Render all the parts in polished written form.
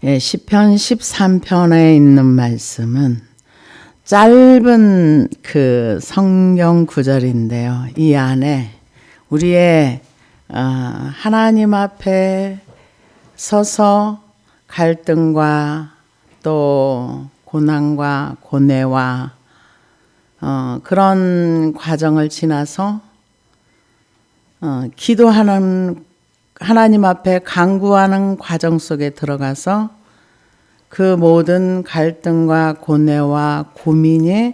시편 13편에 있는 말씀은 짧은 그 성경 구절인데요. 이 안에 우리의 하나님 앞에 서서 갈등과 또 고난과 고뇌와 그런 과정을 지나서 기도하는 하나님 앞에 간구하는 과정 속에 들어가서 그 모든 갈등과 고뇌와 고민이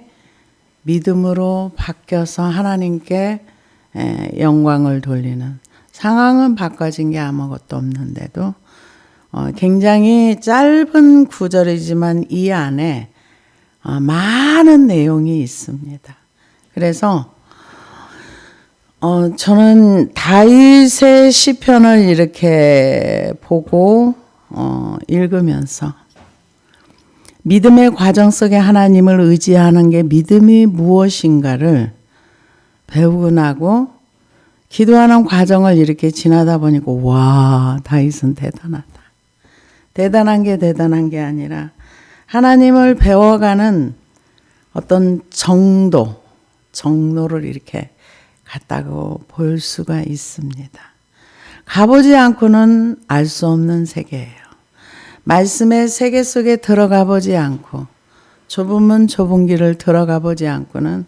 믿음으로 바뀌어서 하나님께 영광을 돌리는, 상황은 바꿔진 게 아무것도 없는데도 굉장히 짧은 구절이지만 이 안에 많은 내용이 있습니다. 그래서 저는 다윗의 시편을 이렇게 보고 읽으면서 믿음의 과정 속에 하나님을 의지하는 게 믿음이 무엇인가를 배우고 나고 기도하는 과정을 이렇게 지나다 보니까 와, 다윗은 대단하다. 대단한 게 아니라 하나님을 배워가는 어떤 정도를 이렇게 갔다고 볼 수가 있습니다. 가보지 않고는 알 수 없는 세계예요. 말씀의 세계 속에 들어가 보지 않고 좁으면 좁은 길을 들어가 보지 않고는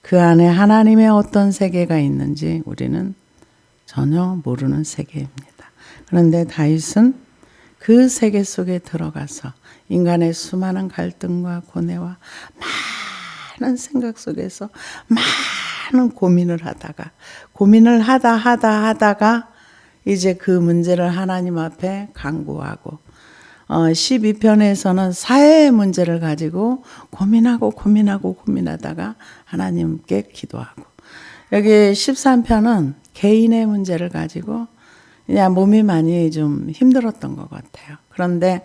그 안에 하나님의 어떤 세계가 있는지 우리는 전혀 모르는 세계입니다. 그런데 다윗은 그 세계 속에 들어가서 인간의 수많은 갈등과 고뇌와 많은 생각 속에서 많은 고민을 하다가 이제 그 문제를 하나님 앞에 간구하고 12편에서는 사회의 문제를 가지고 고민하다가 하나님께 기도하고, 여기 13편은 개인의 문제를 가지고 그냥 몸이 많이 좀 힘들었던 것 같아요. 그런데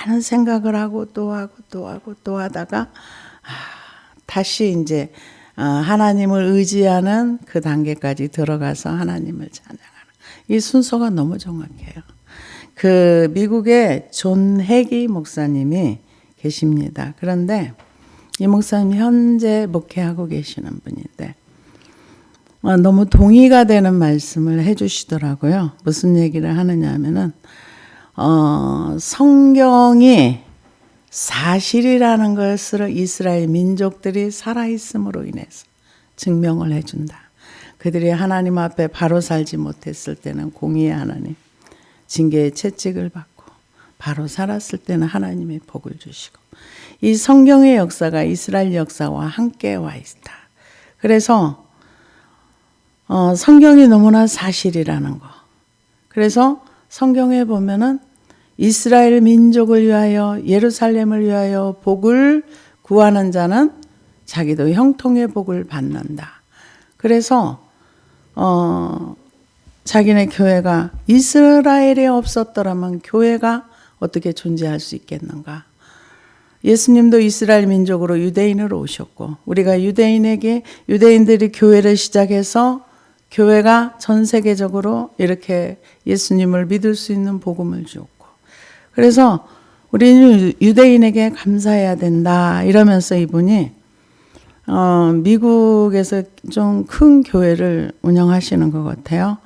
많은 생각을 하고 또 하다가 다시 이제 하나님을 의지하는 그 단계까지 들어가서 하나님을 찬양하는 이 순서가 너무 정확해요. 그 미국의 존 해기 목사님이 계십니다. 그런데 이 목사님이 현재 목회하고 계시는 분인데 너무 동의가 되는 말씀을 해주시더라고요. 무슨 얘기를 하느냐 하면은 성경이 사실이라는 것을 이스라엘 민족들이 살아있음으로 인해서 증명을 해준다. 그들이 하나님 앞에 바로 살지 못했을 때는 공의의 하나님, 징계의 채찍을 받고 바로 살았을 때는 하나님의 복을 주시고, 이 성경의 역사가 이스라엘 역사와 함께 와 있다. 그래서 성경이 너무나 사실이라는 거. 그래서 성경에 보면은 이스라엘 민족을 위하여 예루살렘을 위하여 복을 구하는 자는 자기도 형통의 복을 받는다. 그래서 자기네 교회가 이스라엘에 없었더라면 교회가 어떻게 존재할 수 있겠는가. 예수님도 이스라엘 민족으로 유대인으로 오셨고 우리가 유대인들이 교회를 시작해서 교회가 전 세계적으로 이렇게 예수님을 믿을 수 있는 복음을 주었고, 그래서 우리는 유대인에게 감사해야 된다 이러면서 이분이 미국에서 좀 큰 교회를 운영하시는 것 같아요.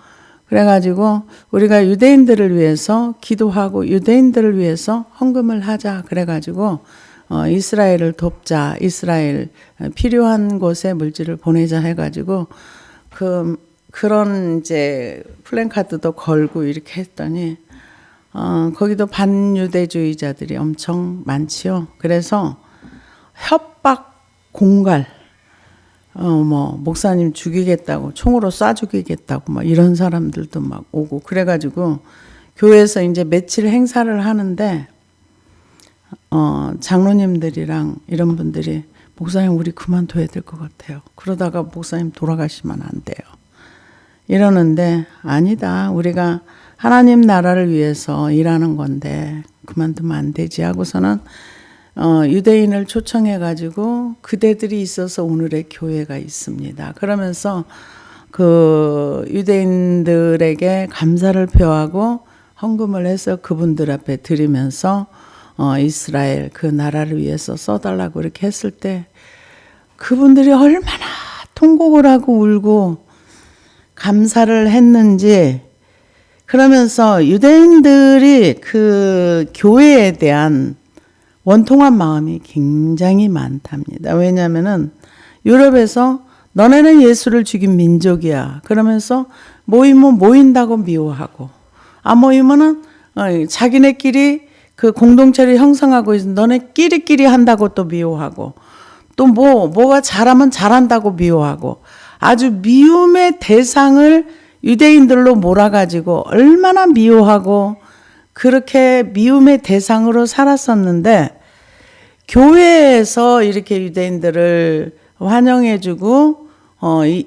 그래가지고 우리가 유대인들을 위해서 기도하고 유대인들을 위해서 헌금을 하자. 그래가지고 이스라엘을 돕자. 이스라엘 필요한 곳에 물질을 보내자 해가지고 그런 이제 플랜카드도 걸고 이렇게 했더니 거기도 반유대주의자들이 엄청 많지요. 그래서 협박, 공갈, 목사님 죽이겠다고, 총으로 쏴 죽이겠다고, 막 이런 사람들도 막 오고, 그래가지고, 교회에서 이제 며칠 행사를 하는데, 장로님들이랑 이런 분들이, 목사님, 우리 그만둬야 될 것 같아요. 그러다가 목사님 돌아가시면 안 돼요. 이러는데, 아니다. 우리가 하나님 나라를 위해서 일하는 건데, 그만두면 안 되지 하고서는, 유대인을 초청해가지고 그대들이 있어서 오늘의 교회가 있습니다. 그러면서 그 유대인들에게 감사를 표하고 헌금을 해서 그분들 앞에 드리면서 이스라엘 그 나라를 위해서 써달라고 이렇게 했을 때 그분들이 얼마나 통곡을 하고 울고 감사를 했는지, 그러면서 유대인들이 그 교회에 대한 원통한 마음이 굉장히 많답니다. 왜냐하면은 유럽에서 너네는 예수를 죽인 민족이야 그러면서 모이면 모인다고 미워하고, 안 모이면은 자기네끼리 그 공동체를 형성하고 있는 너네 끼리끼리 한다고 또 미워하고, 또 뭐가 잘하면 잘한다고 미워하고, 아주 미움의 대상을 유대인들로 몰아가지고 얼마나 미워하고 그렇게 미움의 대상으로 살았었는데, 교회에서 이렇게 유대인들을 환영해주고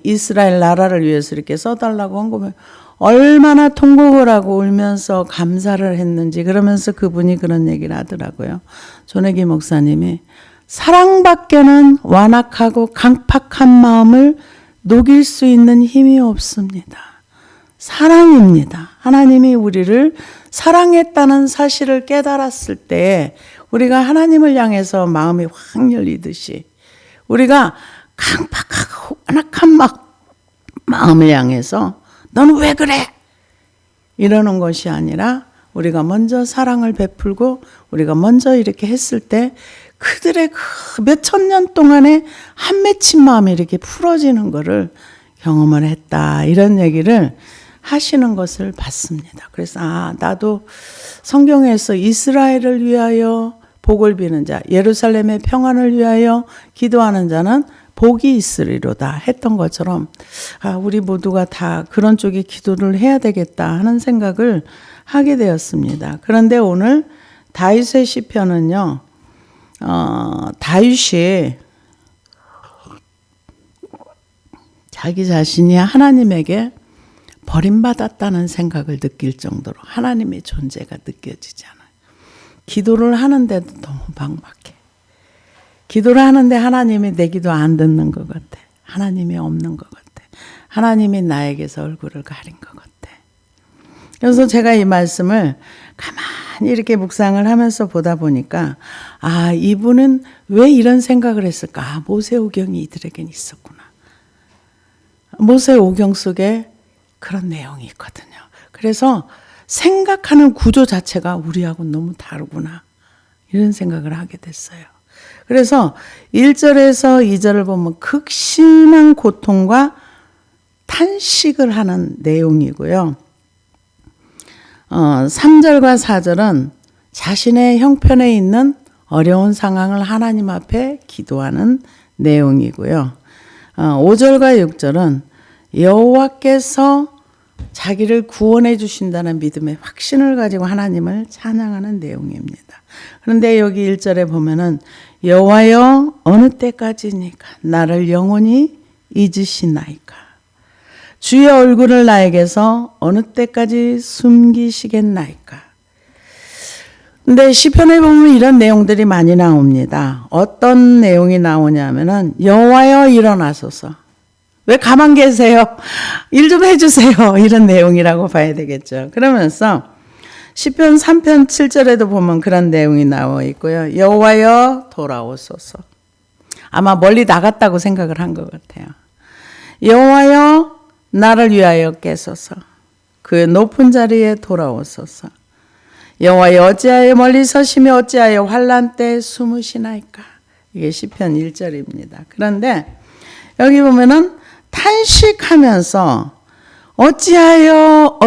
이스라엘 나라를 위해서 이렇게 써달라고 한 거면 얼마나 통곡을 하고 울면서 감사를 했는지. 그러면서 그분이 그런 얘기를 하더라고요. 조내기 목사님이 사랑밖에는 완악하고 강팍한 마음을 녹일 수 있는 힘이 없습니다. 사랑입니다. 하나님이 우리를 사랑했다는 사실을 깨달았을 때 우리가 하나님을 향해서 마음이 확 열리듯이, 우리가 강팍하고 완악한 마음을 향해서 너는 왜 그래? 이러는 것이 아니라 우리가 먼저 사랑을 베풀고 우리가 먼저 이렇게 했을 때 그들의 그 몇천 년 동안의 한 맺힌 마음이 이렇게 풀어지는 거를 경험을 했다. 이런 얘기를 하시는 것을 봤습니다. 그래서 나도 성경에서 이스라엘을 위하여 복을 비는 자, 예루살렘의 평안을 위하여 기도하는 자는 복이 있으리로다 했던 것처럼 우리 모두가 다 그런 쪽에 기도를 해야 되겠다 하는 생각을 하게 되었습니다. 그런데 오늘 다윗의 시편은요, 다윗이 자기 자신이 하나님에게 버림받았다는 생각을 느낄 정도로 하나님의 존재가 느껴지지 않아요. 기도를 하는데도 너무 막막해. 기도를 하는데 하나님이 내 기도 안 듣는 것 같아. 하나님이 없는 것 같아. 하나님이 나에게서 얼굴을 가린 것 같아. 그래서 제가 이 말씀을 가만히 이렇게 묵상을 하면서 보다 보니까 이분은 왜 이런 생각을 했을까? 모세오경이 이들에겐 있었구나. 모세오경 속에 그런 내용이 있거든요. 그래서 생각하는 구조 자체가 우리하고 너무 다르구나. 이런 생각을 하게 됐어요. 그래서 1절에서 2절을 보면 극심한 고통과 탄식을 하는 내용이고요. 3절과 4절은 자신의 형편에 있는 어려운 상황을 하나님 앞에 기도하는 내용이고요. 5절과 6절은 여호와께서 자기를 구원해 주신다는 믿음의 확신을 가지고 하나님을 찬양하는 내용입니다. 그런데 여기 1절에 보면은 여호와여 어느 때까지니까 나를 영원히 잊으시나이까, 주의 얼굴을 나에게서 어느 때까지 숨기시겠나이까. 근데 시편에 보면 이런 내용들이 많이 나옵니다. 어떤 내용이 나오냐면은 여호와여 일어나소서, 왜 가만 계세요? 일 좀 해주세요. 이런 내용이라고 봐야 되겠죠. 그러면서 시편 3편 7절에도 보면 그런 내용이 나와 있고요. 여호와여 돌아오소서. 아마 멀리 나갔다고 생각을 한 것 같아요. 여호와여 나를 위하여 깨소서. 그 높은 자리에 돌아오소서. 여호와여 어찌하여 멀리 서시며 어찌하여 환난 때 숨으시나이까. 이게 시편 1절입니다. 그런데 여기 보면은 탄식하면서 어찌하여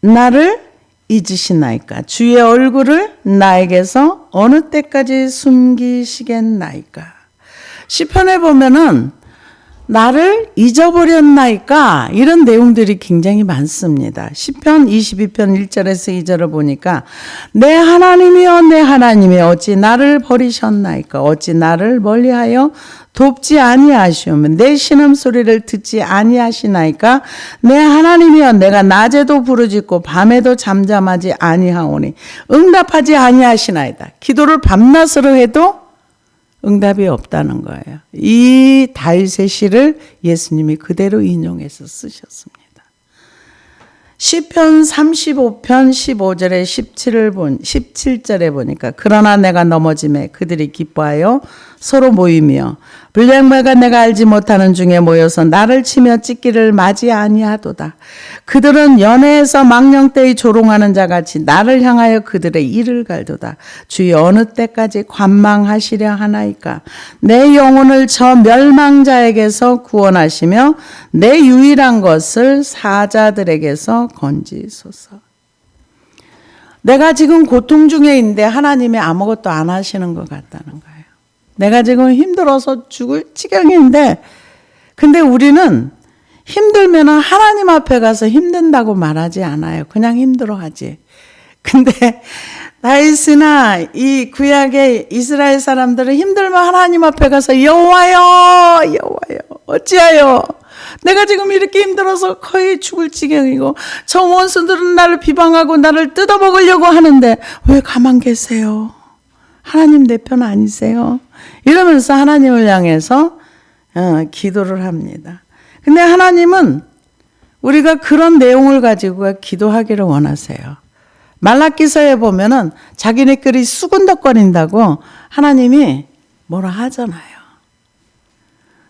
나를 잊으시나이까, 주의 얼굴을 나에게서 어느 때까지 숨기시겠나이까. 시편에 보면은 나를 잊어버렸나이까 이런 내용들이 굉장히 많습니다. 시편 22편 1절에서 2절을 보니까 내 하나님이여 내 하나님이여 어찌 나를 버리셨나이까, 어찌 나를 멀리하여 돕지 아니하시오며 내 신음소리를 듣지 아니하시나이까, 내 하나님이여 내가 낮에도 부르짖고 밤에도 잠잠하지 아니하오니 응답하지 아니하시나이다. 기도를 밤낮으로 해도 응답이 없다는 거예요. 이 다윗의 시를 예수님이 그대로 인용해서 쓰셨습니다. 시편 35편 15절에 17절에 보니까 그러나 내가 넘어짐에 그들이 기뻐하여 서로 모이며 불량배가 내가 알지 못하는 중에 모여서 나를 치며 찢기를 맞이 아니하도다. 그들은 연회에서 망령되이 조롱하는 자같이 나를 향하여 그들의 이를 갈도다. 주여 어느 때까지 관망하시려 하나이까. 내 영혼을 저 멸망자에게서 구원하시며 내 유일한 것을 사자들에게서 건지소서. 내가 지금 고통 중에 있는데 하나님이 아무것도 안 하시는 것 같다는 거예요. 내가 지금 힘들어서 죽을 지경인데, 근데 우리는 힘들면 하나님 앞에 가서 힘든다고 말하지 않아요. 그냥 힘들어하지. 근데 다윗이나 이 구약의 이스라엘 사람들은 힘들면 하나님 앞에 가서 여호와여, 여호와여, 어찌하여 내가 지금 이렇게 힘들어서 거의 죽을 지경이고 저 원수들은 나를 비방하고 나를 뜯어먹으려고 하는데 왜 가만 계세요? 하나님 내 편 아니세요? 이러면서 하나님을 향해서 기도를 합니다. 근데 하나님은 우리가 그런 내용을 가지고 기도하기를 원하세요. 말라기서에 보면은 자기네끼리 수군덕거린다고 하나님이 뭐라 하잖아요.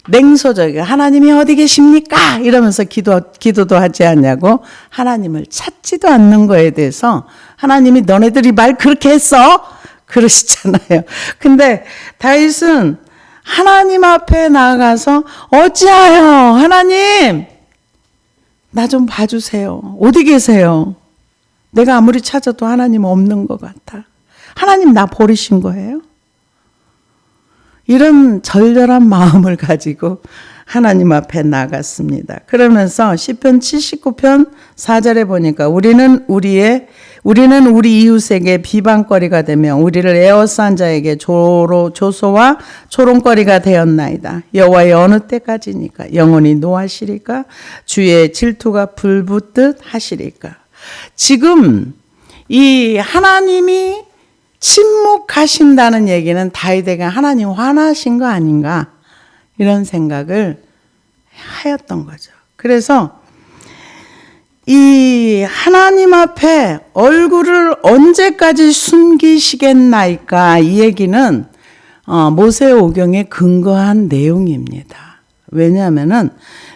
냉소적이고 하나님이 어디 계십니까? 이러면서 기도도 하지 않냐고 하나님을 찾지도 않는 거에 대해서 하나님이 너네들이 말 그렇게 했어? 그러시잖아요. 근데 다윗은 하나님 앞에 나아가서 어찌하여 하나님 나 좀 봐주세요. 어디 계세요? 내가 아무리 찾아도 하나님 없는 것 같아. 하나님 나 버리신 거예요? 이런 절절한 마음을 가지고 하나님 앞에 나갔습니다. 그러면서 시편 79편 4절에 보니까 우리는 우리 이웃에게 비방거리가 되며 우리를 에워싼 자에게 조소와 조롱거리가 되었나이다. 여호와의 어느 때까지니까 영원히 노하시리까 주의 질투가 불붙듯 하시리까. 지금 이 하나님이 침묵하신다는 얘기는 다윗에게 하나님 화나신 거 아닌가 이런 생각을 하였던 거죠. 그래서 이 하나님 앞에 얼굴을 언제까지 숨기시겠나이까 이 얘기는 모세오경에 근거한 내용입니다. 왜냐하면은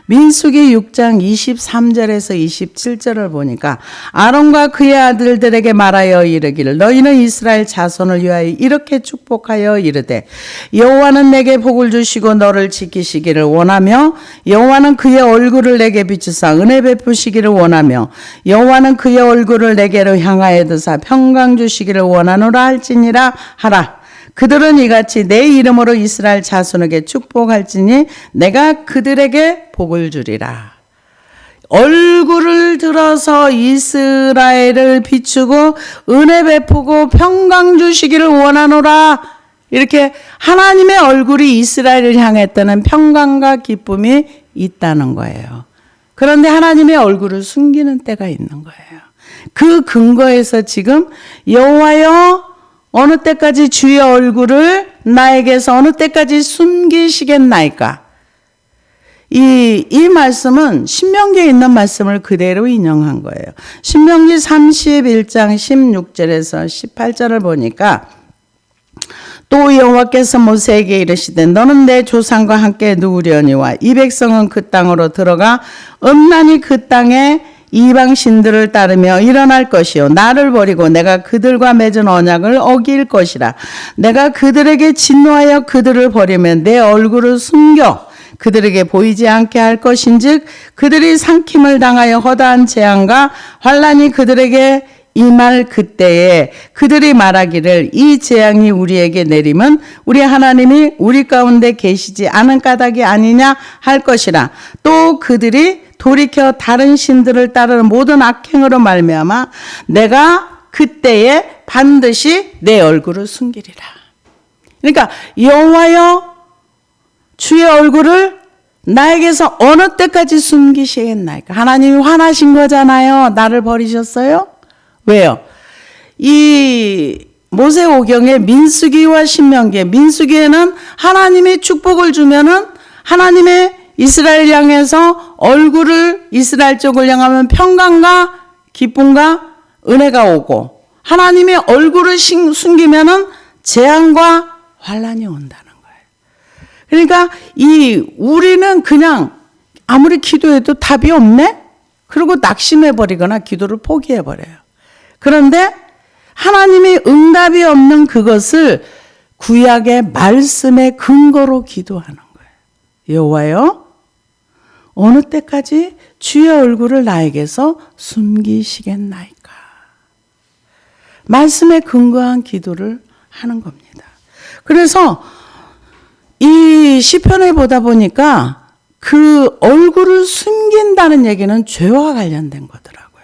민수기 6장 23절에서 27절을 보니까 아론과 그의 아들들에게 말하여 이르기를 너희는 이스라엘 자손을 위하여 이렇게 축복하여 이르되 여호와는 내게 복을 주시고 너를 지키시기를 원하며 여호와는 그의 얼굴을 내게 비추사 은혜 베푸시기를 원하며 여호와는 그의 얼굴을 내게로 향하여 드사 평강 주시기를 원하노라 할지니라 하라. 그들은 이같이 내 이름으로 이스라엘 자손에게 축복할지니 내가 그들에게 복을 주리라. 얼굴을 들어서 이스라엘을 비추고 은혜 베푸고 평강 주시기를 원하노라. 이렇게 하나님의 얼굴이 이스라엘을 향했다는 평강과 기쁨이 있다는 거예요. 그런데 하나님의 얼굴을 숨기는 때가 있는 거예요. 그 근거에서 지금 여호와여 어느 때까지 주의 얼굴을 나에게서 어느 때까지 숨기시겠나이까? 이 말씀은 신명기에 있는 말씀을 그대로 인용한 거예요. 신명기 31장 16절에서 18절을 보니까 또 여호와께서 모세에게 이르시되 너는 내 조상과 함께 누우려니와 이 백성은 그 땅으로 들어가 음란히 그 땅에 이방 신들을 따르며 일어날 것이요 나를 버리고 내가 그들과 맺은 언약을 어길 것이라. 내가 그들에게 진노하여 그들을 버리면 내 얼굴을 숨겨 그들에게 보이지 않게 할 것인즉 그들이 삼킴을 당하여 허다한 재앙과 환난이 그들에게 임할 그때에 그들이 말하기를 이 재앙이 우리에게 내림은 우리 하나님이 우리 가운데 계시지 않은 까닭이 아니냐 할 것이라. 또 그들이 돌이켜 다른 신들을 따르는 모든 악행으로 말미암아 내가 그때에 반드시 내 얼굴을 숨기리라. 그러니까 여호와여 주의 얼굴을 나에게서 어느 때까지 숨기시겠나이까? 하나님이 화나신 거잖아요. 나를 버리셨어요? 왜요? 이 모세오경의 민수기와 신명기, 민수기에는 하나님의 축복을 주면은 하나님의 이스라엘 향해서 얼굴을 이스라엘 쪽을 향하면 평강과 기쁨과 은혜가 오고 하나님의 얼굴을 숨기면은 재앙과 환란이 온다는 거예요. 그러니까 우리는 그냥 아무리 기도해도 답이 없네? 그리고 낙심해 버리거나 기도를 포기해 버려요. 그런데 하나님의 응답이 없는 그것을 구약의 말씀의 근거로 기도하는 거예요. 여호와여, 어느 때까지 주의 얼굴을 나에게서 숨기시겠나이까. 말씀에 근거한 기도를 하는 겁니다. 그래서 이 시편을 보다 보니까 그 얼굴을 숨긴다는 얘기는 죄와 관련된 거더라고요.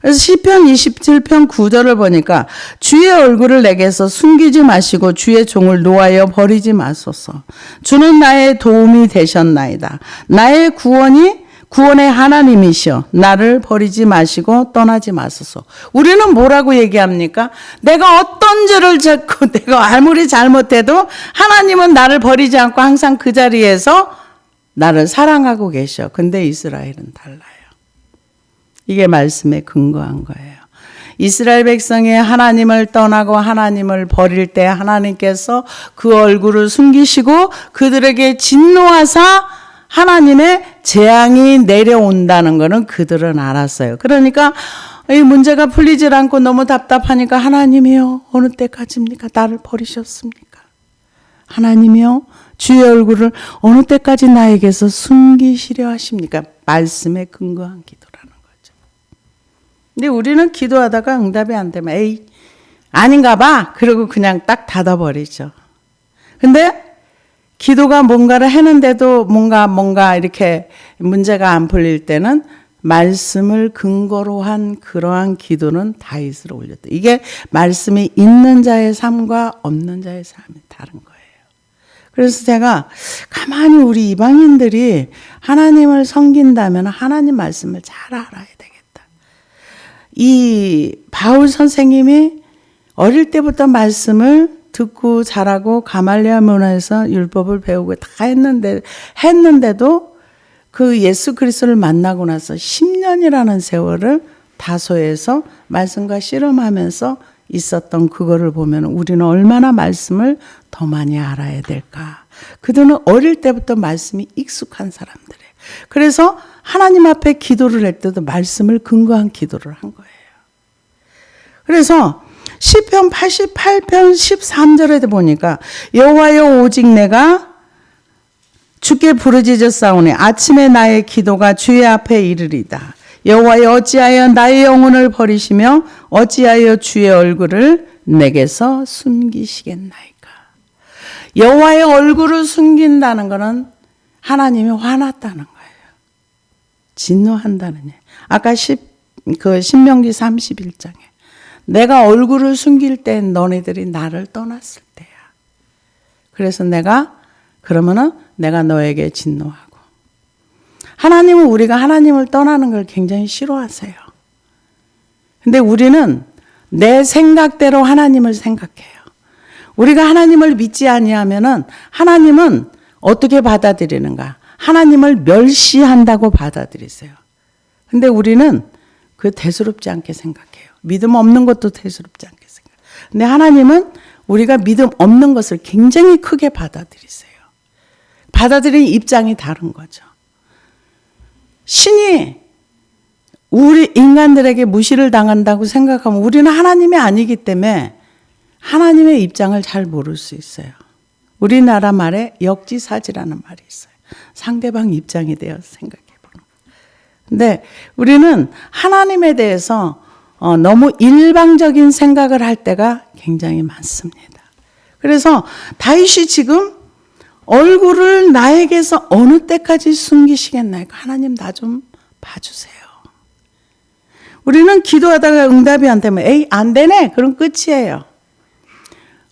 그래서 시편 27편 9절을 보니까 주의 얼굴을 내게서 숨기지 마시고 주의 종을 노하여 버리지 마소서. 주는 나의 도움이 되셨나이다. 나의 구원의 하나님이시여 나를 버리지 마시고 떠나지 마소서. 우리는 뭐라고 얘기합니까? 내가 어떤 죄를 짓고 내가 아무리 잘못해도 하나님은 나를 버리지 않고 항상 그 자리에서 나를 사랑하고 계셔. 근데 이스라엘은 달라요. 이게 말씀에 근거한 거예요. 이스라엘 백성이 하나님을 떠나고 하나님을 버릴 때 하나님께서 그 얼굴을 숨기시고 그들에게 진노하사 하나님의 재앙이 내려온다는 것은 그들은 알았어요. 그러니까 이 문제가 풀리질 않고 너무 답답하니까 하나님이요, 어느 때까지입니까? 나를 버리셨습니까? 하나님이요, 주의 얼굴을 어느 때까지 나에게서 숨기시려 하십니까? 말씀에 근거한 기도라는 거죠. 근데 우리는 기도하다가 응답이 안 되면 에이, 아닌가 봐. 그러고 그냥 딱 닫아버리죠. 근데 기도가 뭔가를 했는데도 뭔가 이렇게 문제가 안 풀릴 때는 말씀을 근거로 한 그러한 기도는 다윗을 올렸다. 이게 말씀이 있는 자의 삶과 없는 자의 삶이 다른 거예요. 그래서 제가 가만히 우리 이방인들이 하나님을 섬긴다면 하나님 말씀을 잘 알아야 되겠다. 이 바울 선생님이 어릴 때부터 말씀을 듣고 자라고 가말리아 문화에서 율법을 배우고 다 했는데도 그 예수 그리스도를 만나고 나서 10년이라는 세월을 다소에서 말씀과 씨름하면서 있었던 그거를 보면 우리는 얼마나 말씀을 더 많이 알아야 될까. 그들은 어릴 때부터 말씀이 익숙한 사람들이에요. 그래서 하나님 앞에 기도를 할 때도 말씀을 근거한 기도를 한 거예요. 그래서 시편 88편 13절에 보니까 여호와여 오직 내가 주께 부르짖었사오니 아침에 나의 기도가 주의 앞에 이르리다. 여호와여 어찌하여 나의 영혼을 버리시며 어찌하여 주의 얼굴을 내게서 숨기시겠나이까. 여호와의 얼굴을 숨긴다는 것은 하나님이 화났다는 거예요. 진노한다는 얘기예요. 아까 신명기 31장에 내가 얼굴을 숨길 땐 너네들이 나를 떠났을 때야. 그래서 그러면은 내가 너에게 진노하고. 하나님은 우리가 하나님을 떠나는 걸 굉장히 싫어하세요. 근데 우리는 내 생각대로 하나님을 생각해요. 우리가 하나님을 믿지 아니하면은 하나님은 어떻게 받아들이는가? 하나님을 멸시한다고 받아들이세요. 근데 우리는 그 대수롭지 않게 생각해요. 믿음 없는 것도 대수롭지 않게 생각해요. 근데 하나님은 우리가 믿음 없는 것을 굉장히 크게 받아들이세요. 받아들이는 입장이 다른 거죠. 신이 우리 인간들에게 무시를 당한다고 생각하면 우리는 하나님이 아니기 때문에 하나님의 입장을 잘 모를 수 있어요. 우리나라 말에 역지사지라는 말이 있어요. 상대방 입장에 대해서 생각해 보는 거예요. 근데 우리는 하나님에 대해서 너무 일방적인 생각을 할 때가 굉장히 많습니다. 그래서 다윗이 지금 얼굴을 나에게서 어느 때까지 숨기시겠나요? 하나님 나 좀 봐주세요. 우리는 기도하다가 응답이 안 되면 에이 안 되네. 그럼 끝이에요.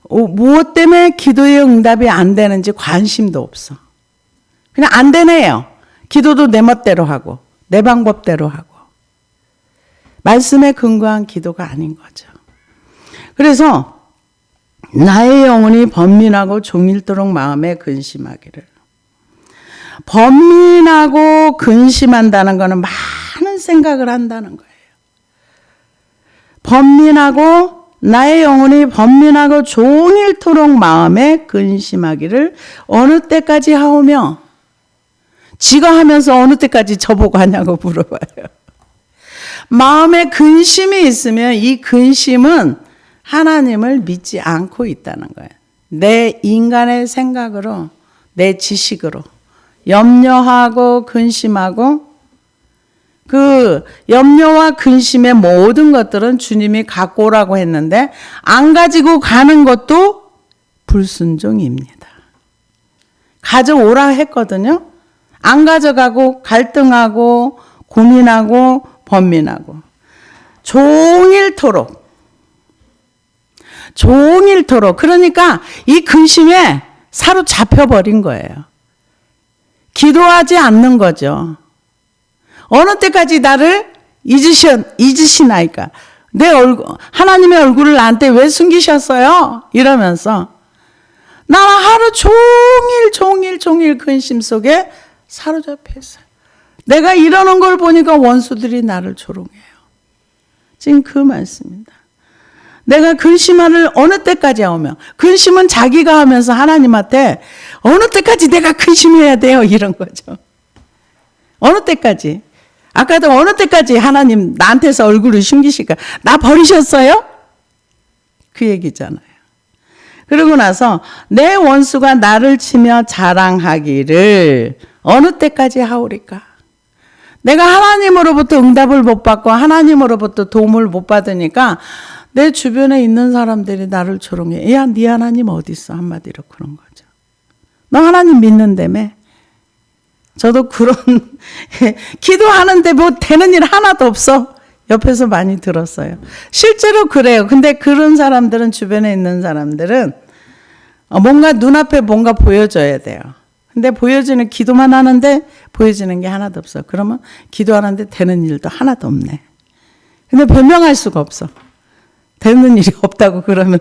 무엇 때문에 기도의 응답이 안 되는지 관심도 없어. 그냥 안 되네요. 기도도 내 멋대로 하고 내 방법대로 하고. 말씀에 근거한 기도가 아닌 거죠. 그래서 나의 영혼이 번민하고 종일토록 마음에 근심하기를. 번민하고 근심한다는 것은 많은 생각을 한다는 거예요. 번민하고 나의 영혼이 번민하고 종일토록 마음에 근심하기를 어느 때까지 하오며, 지가 하면서 어느 때까지 저보고 하냐고 물어봐요. 마음에 근심이 있으면 이 근심은 하나님을 믿지 않고 있다는 거예요. 내 인간의 생각으로, 내 지식으로 염려하고 근심하고, 그 염려와 근심의 모든 것들은 주님이 갖고 오라고 했는데 안 가지고 가는 것도 불순종입니다. 가져오라 했거든요. 안 가져가고 갈등하고 고민하고 번민하고 종일토록, 그러니까 이 근심에 사로잡혀 버린 거예요. 기도하지 않는 거죠. 어느 때까지 나를 잊으시나이까? 내 얼굴, 하나님의 얼굴을 나한테 왜 숨기셨어요? 이러면서 나는 하루 종일 근심 속에 사로잡혀 있어요. 내가 이러는 걸 보니까 원수들이 나를 조롱해요. 지금 그 말씀입니다. 내가 근심을 어느 때까지 하며, 근심은 자기가 하면서 하나님한테 어느 때까지 내가 근심해야 돼요? 이런 거죠. 어느 때까지? 아까도 어느 때까지 하나님 나한테서 얼굴을 숨기실까? 나 버리셨어요? 그 얘기잖아요. 그러고 나서 내 원수가 나를 치며 자랑하기를 어느 때까지 하오리까? 내가 하나님으로부터 응답을 못 받고 하나님으로부터 도움을 못 받으니까 내 주변에 있는 사람들이 나를 조롱해. 야, 네 하나님 어디 있어? 한마디로 그런 거죠. 너 하나님 믿는다며? 저도 그런 기도하는데 뭐 되는 일 하나도 없어. 옆에서 많이 들었어요. 실제로 그래요. 근데 그런 사람들은, 주변에 있는 사람들은 뭔가 눈앞에 뭔가 보여줘야 돼요. 근데 보여지는, 기도만 하는데 보여지는 게 하나도 없어. 그러면 기도하는데 되는 일도 하나도 없네. 근데 변명할 수가 없어. 되는 일이 없다고 그러면.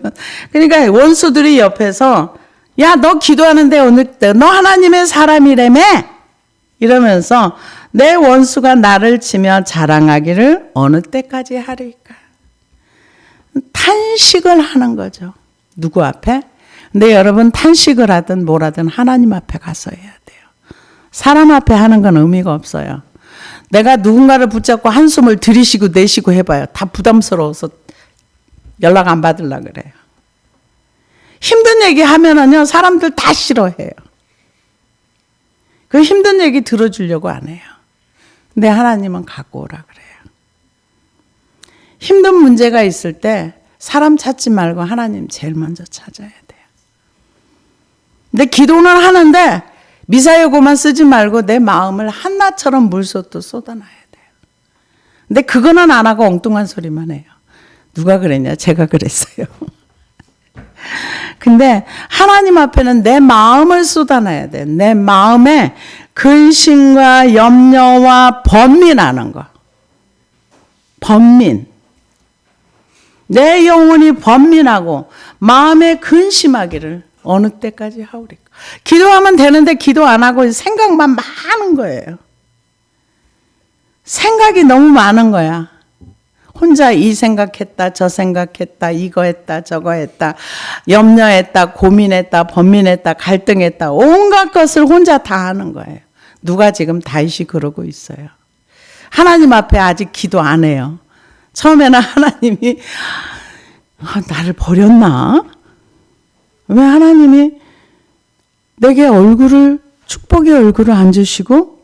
그러니까 원수들이 옆에서 야, 너 기도하는데 어느 때 너 하나님의 사람이라며? 이러면서 내 원수가 나를 치며 자랑하기를 어느 때까지 하리까? 탄식을 하는 거죠. 누구 앞에? 근데 여러분, 탄식을 하든 뭘 하든 하나님 앞에 가서 해야 돼요. 사람 앞에 하는 건 의미가 없어요. 내가 누군가를 붙잡고 한숨을 들이쉬고 내쉬고 해봐요. 다 부담스러워서 연락 안 받으려고 그래요. 힘든 얘기 하면은요, 사람들 다 싫어해요. 그 힘든 얘기 들어주려고 안 해요. 근데 하나님은 갖고 오라 그래요. 힘든 문제가 있을 때 사람 찾지 말고 하나님 제일 먼저 찾아야 돼요. 근데 기도는 하는데 미사여구만 쓰지 말고 내 마음을 한나처럼 물쏟듯 쏟아놔야 돼요. 근데 그거는 안 하고 엉뚱한 소리만 해요. 누가 그랬냐? 제가 그랬어요. 근데 하나님 앞에는 내 마음을 쏟아내야 돼. 내 마음에 근심과 염려와 번민하는 거. 번민. 내 영혼이 번민하고 마음에 근심하기를 어느 때까지 하오리까? 기도하면 되는데 기도 안 하고 생각만 많은 거예요. 생각이 너무 많은 거야. 혼자 이 생각했다, 저 생각했다, 이거 했다, 저거 했다, 염려했다, 고민했다, 번민했다, 갈등했다, 온갖 것을 혼자 다 하는 거예요. 누가 지금 다윗이 그러고 있어요. 하나님 앞에 아직 기도 안 해요. 처음에는 하나님이 나를 버렸나? 왜 하나님이 내게 얼굴을, 축복의 얼굴을 안 주시고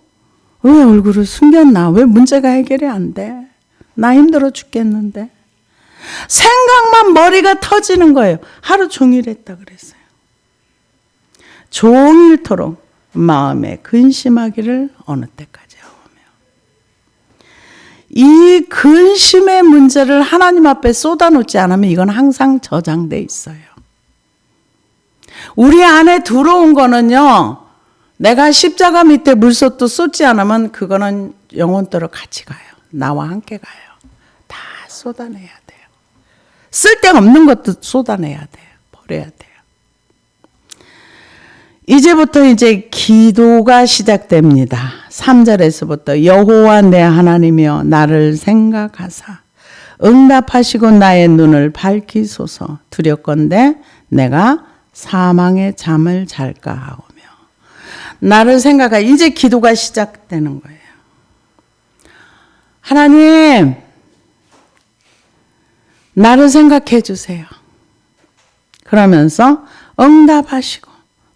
왜 얼굴을 숨겼나? 왜 문제가 해결이 안 돼? 나 힘들어 죽겠는데. 생각만 머리가 터지는 거예요. 하루 종일 했다 그랬어요. 종일토록 마음에 근심하기를 어느 때까지 하오며. 이 근심의 문제를 하나님 앞에 쏟아놓지 않으면 이건 항상 저장돼 있어요. 우리 안에 들어온 거는요, 내가 십자가 밑에 물솥도 쏟지 않으면 그거는 영원토록 같이 가요. 나와 함께 가요. 다 쏟아내야 돼요. 쓸데없는 것도 쏟아내야 돼요. 버려야 돼요. 이제부터 이제 기도가 시작됩니다. 3절에서부터 여호와 내 하나님이여 나를 생각하사 응답하시고 나의 눈을 밝히소서. 두렵건대 내가 사망의 잠을 잘까 하오며. 나를 생각하 이제 기도가 시작되는 거예요. 하나님, 나를 생각해 주세요. 그러면서 응답하시고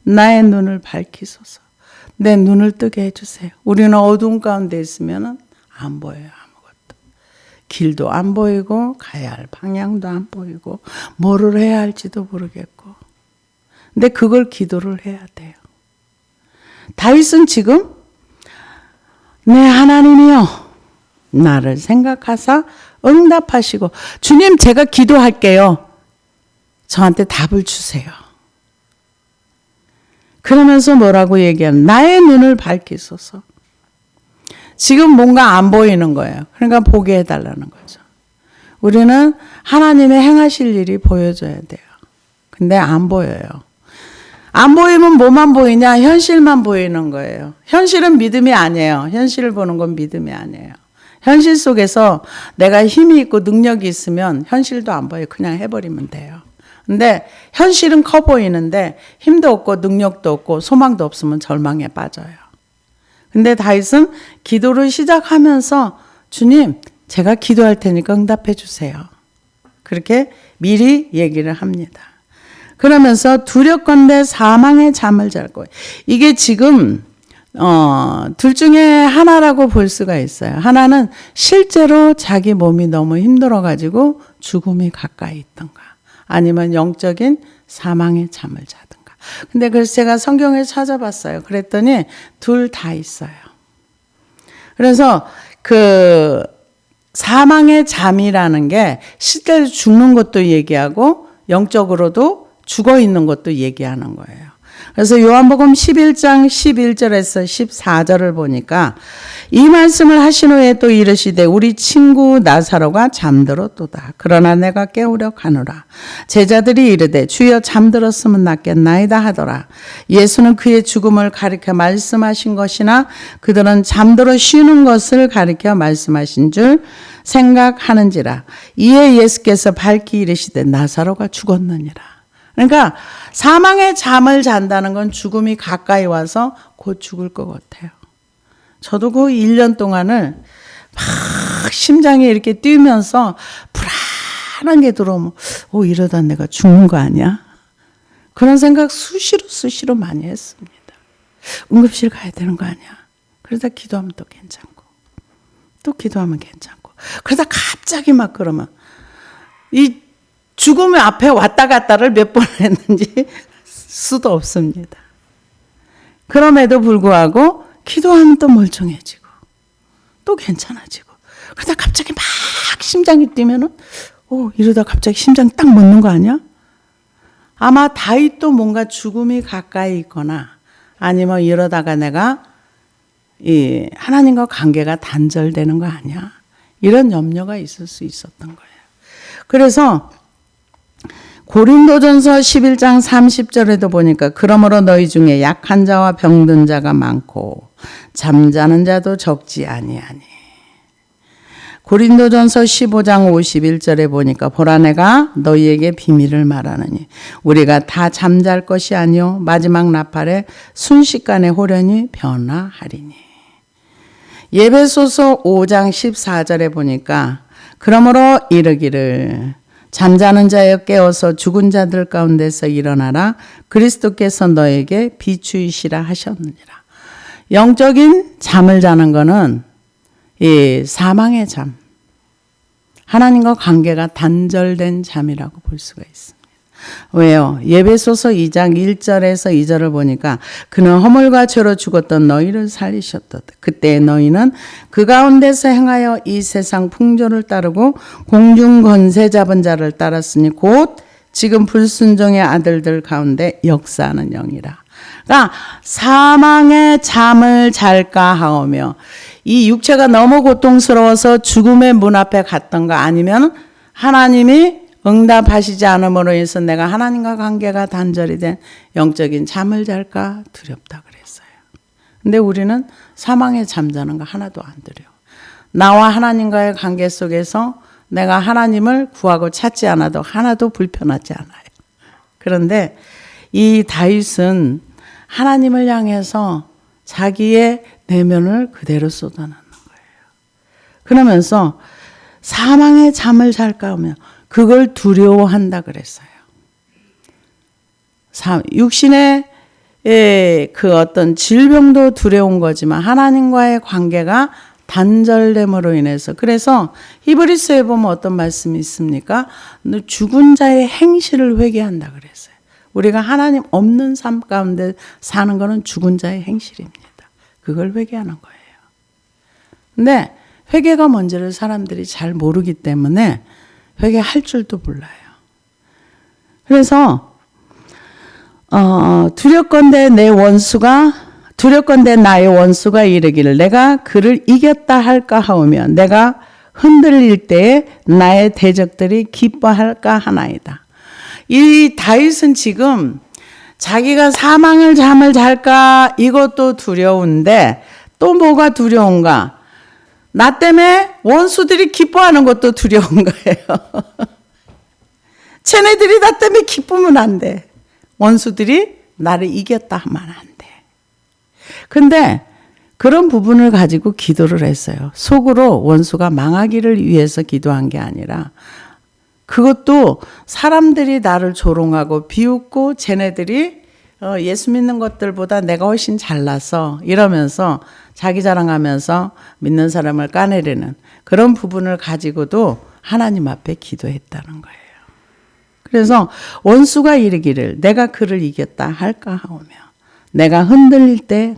나의 눈을 밝히소서. 내 눈을 뜨게 해주세요. 우리는 어두운 가운데 있으면 안 보여요. 아무것도. 길도 안 보이고 가야 할 방향도 안 보이고 뭐를 해야 할지도 모르겠고. 근데 그걸 기도를 해야 돼요. 다윗은 지금 내 하나님이여 나를 생각하사 응답하시고 주님 제가 기도할게요. 저한테 답을 주세요. 그러면서 뭐라고 얘기하는 나의 눈을 밝히소서. 지금 뭔가 안 보이는 거예요. 그러니까 보게 해달라는 거죠. 우리는 하나님의 행하실 일이 보여줘야 돼요. 근데 안 보여요. 안 보이면 뭐만 보이냐? 현실만 보이는 거예요. 현실은 믿음이 아니에요. 현실을 보는 건 믿음이 아니에요. 현실 속에서 내가 힘이 있고 능력이 있으면 현실도 안 보여요. 그냥 해버리면 돼요. 근데 현실은 커 보이는데 힘도 없고 능력도 없고 소망도 없으면 절망에 빠져요. 근데 다윗은 기도를 시작하면서 주님 제가 기도할 테니까 응답해 주세요. 그렇게 미리 얘기를 합니다. 그러면서 두렵건대 사망의 잠을 잘 거예요. 이게 지금 둘 중에 하나라고 볼 수가 있어요. 하나는 실제로 자기 몸이 너무 힘들어가지고 죽음이 가까이 있던가 아니면 영적인 사망의 잠을 자든가. 근데 그래서 제가 성경을 찾아봤어요. 그랬더니 둘 다 있어요. 그래서 그 사망의 잠이라는 게 실제로 죽는 것도 얘기하고 영적으로도 죽어 있는 것도 얘기하는 거예요. 그래서 요한복음 11장 11절에서 14절을 보니까 이 말씀을 하신 후에 또 이르시되 우리 친구 나사로가 잠들었도다. 그러나 내가 깨우려 가노라. 제자들이 이르되 주여 잠들었으면 낫겠나이다 하더라. 예수는 그의 죽음을 가리켜 말씀하신 것이나 그들은 잠들어 쉬는 것을 가리켜 말씀하신 줄 생각하는지라. 이에 예수께서 밝히 이르시되 나사로가 죽었느니라. 그러니까 사망의 잠을 잔다는 건 죽음이 가까이 와서 곧 죽을 것 같아요. 저도 그 1년 동안을 막 심장이 이렇게 뛰면서 불안한 게 들어오면 이러다 내가 죽는 거 아니야? 그런 생각 수시로 많이 했습니다. 응급실 가야 되는 거 아니야? 그러다 기도하면 또 괜찮고 또 기도하면 괜찮고 그러다 갑자기 막 그러면 이 죽음의 앞에 왔다 갔다를 몇 번 했는지 수도 없습니다. 그럼에도 불구하고 기도하면 또 멀쩡해지고 또 괜찮아지고 그러다 갑자기 막 심장이 뛰면은 이러다 갑자기 심장이 딱 멎는 거 아니야? 아마 다윗도 뭔가 죽음이 가까이 있거나 아니면 이러다가 내가 이 하나님과 관계가 단절되는 거 아니야? 이런 염려가 있을 수 있었던 거예요. 그래서 고린도전서 11장 30절에도 보니까 그러므로 너희 중에 약한 자와 병든 자가 많고 잠자는 자도 적지 아니하니. 고린도전서 15장 51절에 보니까 보라 내가 너희에게 비밀을 말하느니 우리가 다 잠잘 것이 아니요 마지막 나팔에 순식간에 호련히 변화하리니. 에베소서 5장 14절에 보니까 그러므로 이르기를 잠자는 자여 깨어서 죽은 자들 가운데서 일어나라. 그리스도께서 너에게 비추이시라 하셨느니라. 영적인 잠을 자는 것은 이 사망의 잠, 하나님과 관계가 단절된 잠이라고 볼 수가 있습니다. 왜요? 에베소서 2장 1절에서 2절을 보니까 그는 허물과 죄로 죽었던 너희를 살리셨도다. 그때 너희는 그 가운데서 행하여 이 세상 풍조를 따르고 공중 권세 잡은 자를 따랐으니 곧 지금 불순종의 아들들 가운데 역사하는 영이라. 그러니까 사망의 잠을 잘까 하오며 이 육체가 너무 고통스러워서 죽음의 문 앞에 갔던가 아니면 하나님이 응답하시지 않음으로 해서 내가 하나님과 관계가 단절이 된 영적인 잠을 잘까 두렵다 그랬어요. 근데 우리는 사망에 잠자는 거 하나도 안 두려워. 나와 하나님과의 관계 속에서 내가 하나님을 구하고 찾지 않아도 하나도 불편하지 않아요. 그런데 이 다윗은 하나님을 향해서 자기의 내면을 그대로 쏟아내는 거예요. 그러면서 사망의 잠을 잘까 하며 그걸 두려워한다 그랬어요. 육신의 그 어떤 질병도 두려운 거지만 하나님과의 관계가 단절됨으로 인해서, 그래서 히브리서에 보면 어떤 말씀이 있습니까? 죽은 자의 행실을 회개한다 그랬어요. 우리가 하나님 없는 삶 가운데 사는 것은 죽은 자의 행실입니다. 그걸 회개하는 거예요. 근데 회개가 뭔지를 사람들이 잘 모르기 때문에 회개할 줄도 몰라요. 그래서 두렵건대 나의 원수가 이르기를 내가 그를 이겼다 할까 하오며 내가 흔들릴 때에 나의 대적들이 기뻐할까 하나이다. 이 다윗은 지금 자기가 사망을 잠을 잘까 이것도 두려운데 또 뭐가 두려운가? 나 때문에 원수들이 기뻐하는 것도 두려운 거예요. 쟤네들이 나 때문에 기쁘면 안 돼. 원수들이 나를 이겼다 하면 안 돼. 근데 그런 부분을 가지고 기도를 했어요. 속으로 원수가 망하기를 위해서 기도한 게 아니라 그것도 사람들이 나를 조롱하고 비웃고 쟤네들이 예수 믿는 것들보다 내가 훨씬 잘나서 이러면서 자기 자랑하면서 믿는 사람을 까내리는 그런 부분을 가지고도 하나님 앞에 기도했다는 거예요. 그래서 원수가 이르기를 내가 그를 이겼다 할까 하오며 내가 흔들릴 때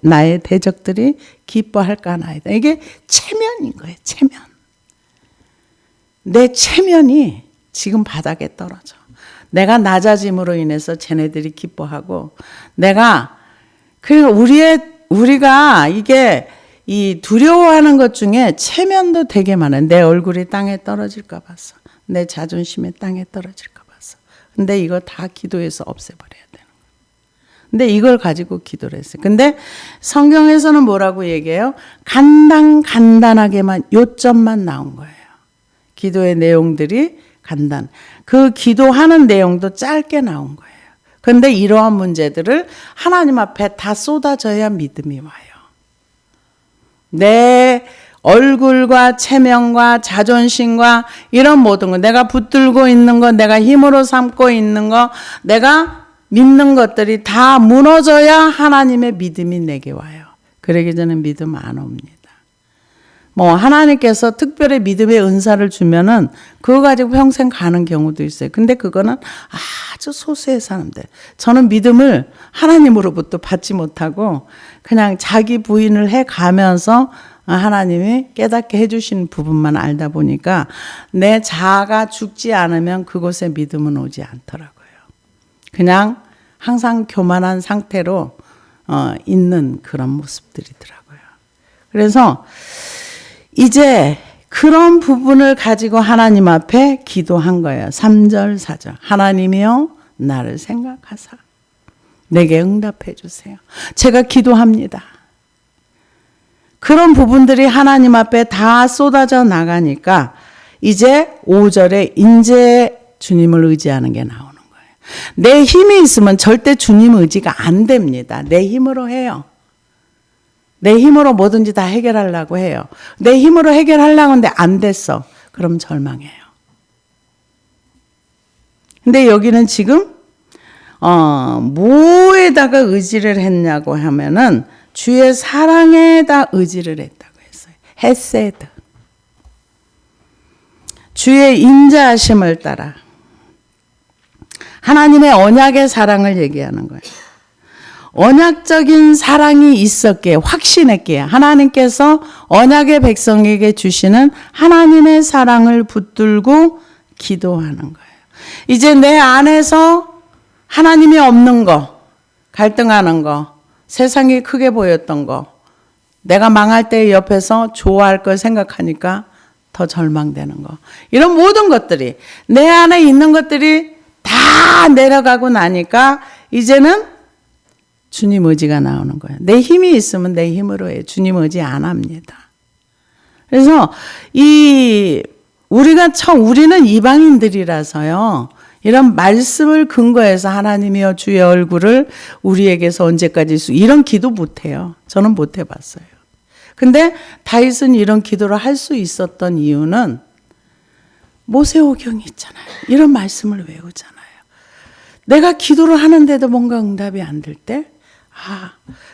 나의 대적들이 기뻐할까 하나이다. 이게 체면인 거예요. 체면. 내 체면이 지금 바닥에 떨어져. 내가 낮아짐으로 인해서 쟤네들이 기뻐하고 우리가 이게 이 두려워하는 것 중에 체면도 되게 많아요. 내 얼굴이 땅에 떨어질까 봐서. 내 자존심이 땅에 떨어질까 봐서. 근데 이거 다 기도해서 없애버려야 되는 거예요. 근데 이걸 가지고 기도를 했어요. 근데 성경에서는 뭐라고 얘기해요? 간단하게만 요점만 나온 거예요. 기도의 내용들이 그 기도하는 내용도 짧게 나온 거예요. 그런데 이러한 문제들을 하나님 앞에 다 쏟아져야 믿음이 와요. 내 얼굴과 체면과 자존심과 이런 모든 거, 내가 붙들고 있는 거, 내가 힘으로 삼고 있는 거, 내가 믿는 것들이 다 무너져야 하나님의 믿음이 내게 와요. 그러기 전에 믿음 안 옵니다. 하나님께서 특별히 믿음의 은사를 주면은 그거 가지고 평생 가는 경우도 있어요. 근데 그거는 아주 소수의 사람들. 저는 믿음을 하나님으로부터 받지 못하고 그냥 자기 부인을 해 가면서 하나님이 깨닫게 해주신 부분만 알다 보니까 내 자아가 죽지 않으면 그곳에 믿음은 오지 않더라고요. 그냥 항상 교만한 상태로 있는 그런 모습들이더라고요. 그래서 이제 그런 부분을 가지고 하나님 앞에 기도한 거예요. 3절, 4절. 하나님이여 나를 생각하사 내게 응답해 주세요. 제가 기도합니다. 그런 부분들이 하나님 앞에 다 쏟아져 나가니까 이제 5절에 이제 주님을 의지하는 게 나오는 거예요. 내 힘이 있으면 절대 주님 의지가 안 됩니다. 내 힘으로 해요. 내 힘으로 뭐든지 다 해결하려고 해요. 내 힘으로 해결하려고 하는데 안 됐어. 그럼 절망해요. 근데 여기는 지금 뭐에다가 의지를 했냐고 하면은 주의 사랑에다 의지를 했다고 했어요. 헤세드. 주의 인자하심을 따라 하나님의 언약의 사랑을 얘기하는 거예요. 언약적인 사랑이 있었기에 확신했기에 하나님께서 언약의 백성에게 주시는 하나님의 사랑을 붙들고 기도하는 거예요. 이제 내 안에서 하나님이 없는 거, 갈등하는 거, 세상이 크게 보였던 거, 내가 망할 때 옆에서 좋아할 걸 생각하니까 더 절망되는 거, 이런 모든 것들이 내 안에 있는 것들이 다 내려가고 나니까 이제는 주님 의지가 나오는 거예요. 내 힘이 있으면 내 힘으로 해요. 주님 의지 안 합니다. 그래서 이 우리는 이방인들이라서요. 이런 말씀을 근거해서 하나님이여 주의 얼굴을 우리에게서 언제까지 이런 기도 못해요. 저는 못 해봤어요. 근데 다윗은 이런 기도를 할 수 있었던 이유는 모세오경이 있잖아요. 이런 말씀을 외우잖아요. 내가 기도를 하는데도 뭔가 응답이 안 될 때,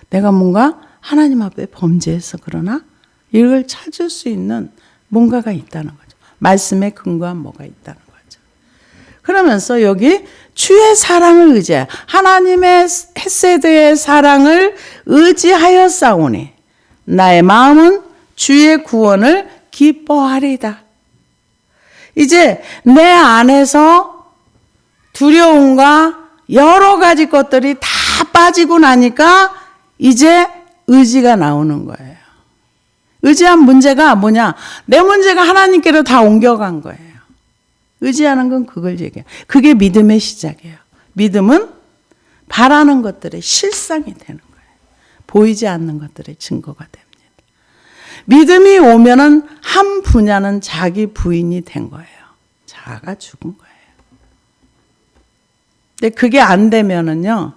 내가 뭔가 하나님 앞에 범죄해서 그러나? 이걸 찾을 수 있는 뭔가가 있다는 거죠. 말씀에 근거한 뭐가 있다는 거죠. 그러면서 여기 주의 사랑을 의지해 하나님의 헤세드의 사랑을 의지하여 싸우니 나의 마음은 주의 구원을 기뻐하리다. 이제 내 안에서 두려움과 여러 가지 것들이 다 빠지고 나니까 이제 의지가 나오는 거예요. 의지한 문제가 뭐냐? 내 문제가 하나님께로 다 옮겨간 거예요. 의지하는 건 그걸 얘기해요. 그게 믿음의 시작이에요. 믿음은 바라는 것들의 실상이 되는 거예요. 보이지 않는 것들의 증거가 됩니다. 믿음이 오면은 한 분야는 자기 부인이 된 거예요. 자아가 죽은 거예요. 근데 그게 안 되면은요,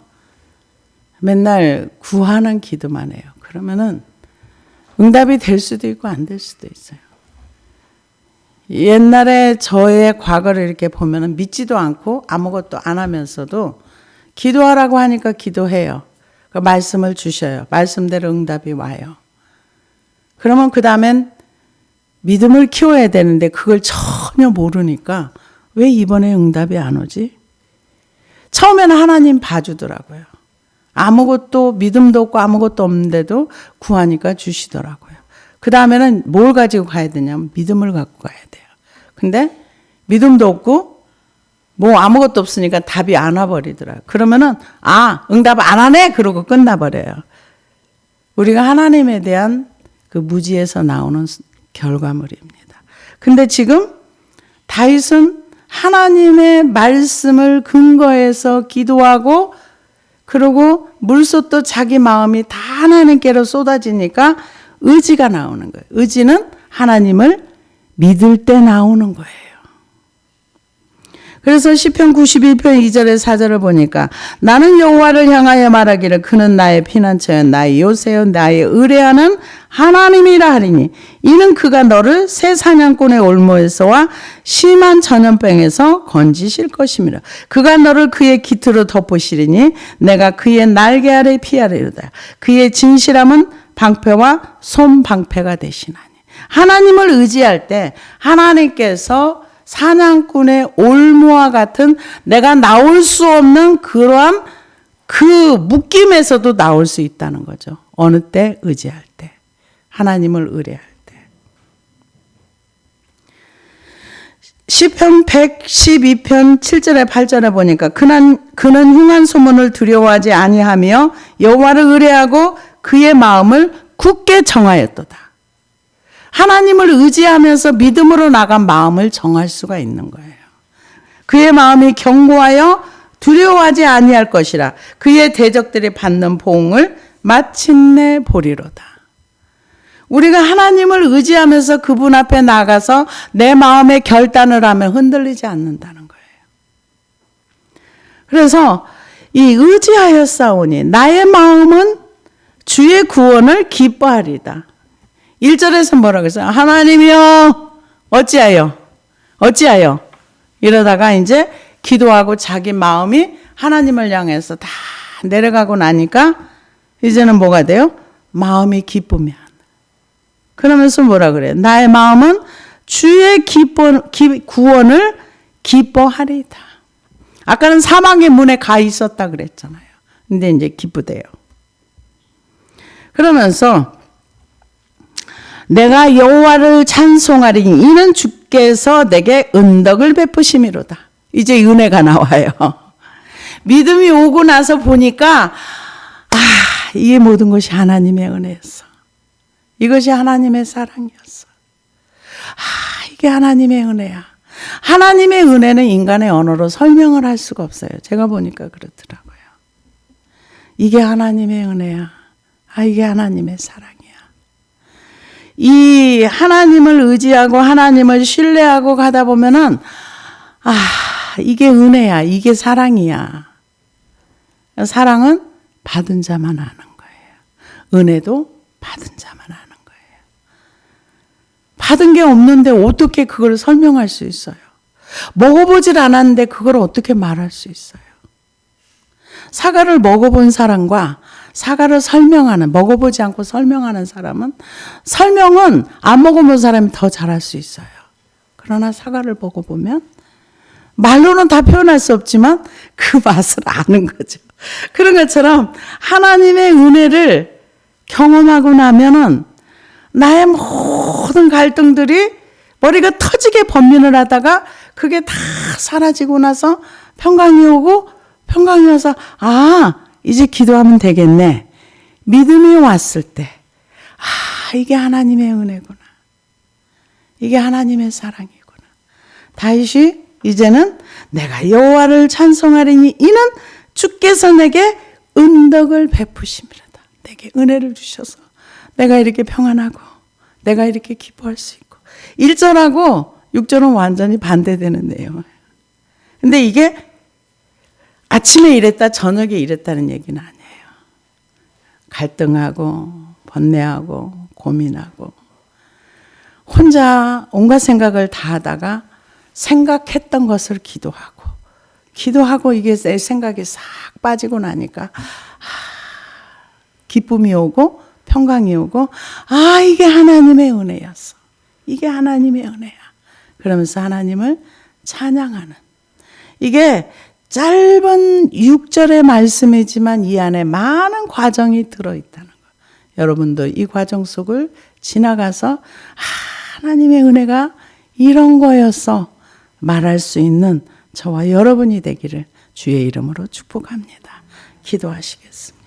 맨날 구하는 기도만 해요. 그러면은 응답이 될 수도 있고 안 될 수도 있어요. 옛날에 저의 과거를 이렇게 보면은 믿지도 않고 아무것도 안 하면서도 기도하라고 하니까 기도해요. 그 말씀을 주셔요. 말씀대로 응답이 와요. 그러면 그 다음엔 믿음을 키워야 되는데 그걸 전혀 모르니까 왜 이번에 응답이 안 오지? 처음에는 하나님 봐주더라고요. 아무것도 믿음도 없고 아무것도 없는데도 구하니까 주시더라고요. 그 다음에는 뭘 가지고 가야 되냐면 믿음을 갖고 가야 돼요. 근데 믿음도 없고 뭐 아무것도 없으니까 답이 안 와버리더라고요. 그러면은 응답 안 하네 그러고 끝나버려요. 우리가 하나님에 대한 그 무지에서 나오는 결과물입니다. 근데 지금 다윗은 하나님의 말씀을 근거해서 기도하고 그리고 물솥도 자기 마음이 다 하나님께로 쏟아지니까 의지가 나오는 거예요. 의지는 하나님을 믿을 때 나오는 거예요. 그래서 시편 91편 2절에 4절을 보니까 나는 여호와를 향하여 말하기를 그는 나의 피난처여 나의 요새여 나의 의뢰하는 하나님이라 하리니 이는 그가 너를 새 사냥꾼의 올무에서와 심한 전염병에서 건지실 것임이라. 그가 너를 그의 깃으로 덮으시리니 내가 그의 날개 아래 피하리로다. 그의 진실함은 방패와 손방패가 되시나니. 하나님을 의지할 때 하나님께서 사냥꾼의 올무와 같은 내가 나올 수 없는 그러한 그 묶임에서도 나올 수 있다는 거죠. 어느 때? 의지할 때. 하나님을 의뢰할 때. 시편 112편 7절에 8절에 보니까 그는 흉한 소문을 두려워하지 아니하며 여호와를 의뢰하고 그의 마음을 굳게 정하였도다. 하나님을 의지하면서 믿음으로 나간 마음을 정할 수가 있는 거예요. 그의 마음이 견고하여 두려워하지 아니할 것이라. 그의 대적들이 받는 보응을 마침내 보리로다. 우리가 하나님을 의지하면서 그분 앞에 나가서 내 마음의 결단을 하면 흔들리지 않는다는 거예요. 그래서 이 의지하여 싸우니 나의 마음은 주의 구원을 기뻐하리다. 1절에서 뭐라고 했어요? 하나님이여 어찌하여 이러다가 이제 기도하고 자기 마음이 하나님을 향해서 다 내려가고 나니까 이제는 뭐가 돼요? 마음이 기쁘면. 그러면서 뭐라 그래요? 나의 마음은 주의 구원을 기뻐하리다. 아까는 사망의 문에 가 있었다 그랬잖아요. 근데 이제 기쁘대요. 그러면서 내가 여호와를 찬송하리니 이는 주께서 내게 은덕을 베푸심이로다. 이제 은혜가 나와요. 믿음이 오고 나서 보니까 이게 모든 것이 하나님의 은혜였어. 이것이 하나님의 사랑이었어. 이게 하나님의 은혜야. 하나님의 은혜는 인간의 언어로 설명을 할 수가 없어요. 제가 보니까 그렇더라고요. 이게 하나님의 은혜야. 이게 하나님의 사랑이야. 이 하나님을 의지하고 하나님을 신뢰하고 가다 보면은 이게 은혜야. 이게 사랑이야. 사랑은 받은 자만 아는 거예요. 은혜도 받은 자만 아는 거예요. 받은 게 없는데 어떻게 그걸 설명할 수 있어요? 먹어보질 않았는데 그걸 어떻게 말할 수 있어요? 사과를 먹어본 사람과 사과를 먹어보지 않고 설명하는 사람은, 설명은 안 먹어본 사람이 더 잘할 수 있어요. 그러나 사과를 먹어보면 말로는 다 표현할 수 없지만 그 맛을 아는 거죠. 그런 것처럼 하나님의 은혜를 경험하고 나면은 나의 모든 갈등들이 머리가 터지게 번민을 하다가 그게 다 사라지고 나서 평강이 오고, 평강이 와서 이제 기도하면 되겠네. 믿음이 왔을 때 이게 하나님의 은혜구나. 이게 하나님의 사랑이구나. 다윗이 이제는 내가 여호와를 찬송하리니 이는 주께서 내게 은덕을 베푸심이로다. 내게 은혜를 주셔서 내가 이렇게 평안하고 내가 이렇게 기뻐할 수 있고. 1절하고 6절은 완전히 반대되는 내용이에요. 근데 이게 아침에 이랬다 저녁에 이랬다는 얘기는 아니에요. 갈등하고 번뇌하고 고민하고 혼자 온갖 생각을 다 하다가 생각했던 것을 기도하고 이게 내 생각이 싹 빠지고 나니까 기쁨이 오고 평강이 오고 이게 하나님의 은혜였어. 이게 하나님의 은혜야. 그러면서 하나님을 찬양하는, 이게 짧은 6절의 말씀이지만 이 안에 많은 과정이 들어있다는 거예요. 여러분도 이 과정 속을 지나가서 하나님의 은혜가 이런 거였어 말할 수 있는 저와 여러분이 되기를 주의 이름으로 축복합니다. 기도하시겠습니다.